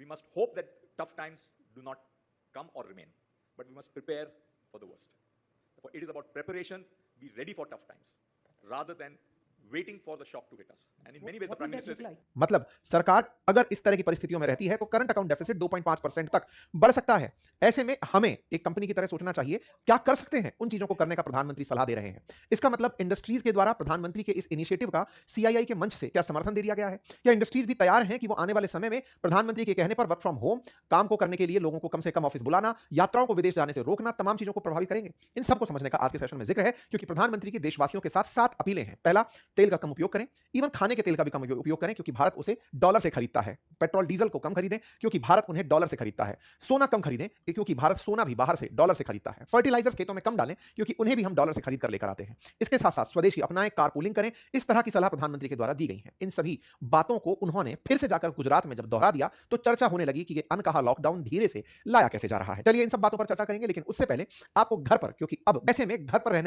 must hope that tough times do not come or remain, but we must prepare for the worst. Therefore, it is about preparation, be ready for tough times, rather than waiting for the shock to hit us. And in many ways, the Prime Minister is मतलब सरकार अगर इस तरह की परिस्थितियों में रहती है तो करंट अकाउंट डेफिसिट 2.5% तक बढ़ सकता है। ऐसे में हमें एक कंपनी की तरह सोचना चाहिए क्या कर सकते हैं, उन चीजों को करने का प्रधानमंत्री सलाह दे रहे हैं। इसका मतलब इंडस्ट्रीज के द्वारा प्रधानमंत्री के इस इनिशिएटिव का सीआईआई के मंच से क्या समर्थन दे दिया गया है? क्या इंडस्ट्रीज भी तैयार हैं कि वो आने वाले समय में प्रधानमंत्री के कहने पर वर्क फ्रॉम होम काम को करने के लिए लोगों को कम से कम ऑफिस बुलाना, यात्राओं को विदेश जाने से रोकना, तमाम चीजों को प्रभावित करेंगे? इन सबको समझने का आज के सेशन में जिक्र है, क्योंकि प्रधानमंत्री की देशवासियों के साथ 7 अपीलें हैं। पहला, तेल का कम उपयोग करें, इवन खाने के तेल का भी कम उपयोग करें क्योंकि भारत उसे डॉलर से खरीदता है। पेट्रोल डीजल को कम खरीदें क्योंकि भारत उन्हें डॉलर से खरीदता है। सोना कम खरीदें क्योंकि भारत सोना भी बाहर से डॉलर से खरीदता है। फर्टिलाइजर्स खेतों में कम डालें क्योंकि उन्हें भी हम डॉलर से खरीद कर लेकर आते हैं। इसके साथ साथ स्वदेशी अपनाएं, कारपूलिंग करें। इस तरह की सलाह प्रधानमंत्री के द्वारा दी गई है। इन सभी बातों को उन्होंने फिर से जाकर गुजरात में जब दोहरा दिया तो चर्चा होने लगी कि ये अनकहा लॉकडाउन धीरे से लाया कैसे जा रहा है। चलिए इन सब बातों पर चर्चा करेंगे, लेकिन उससे पहले आपको घर पर, क्योंकि अब ऐसे में घर पर रहने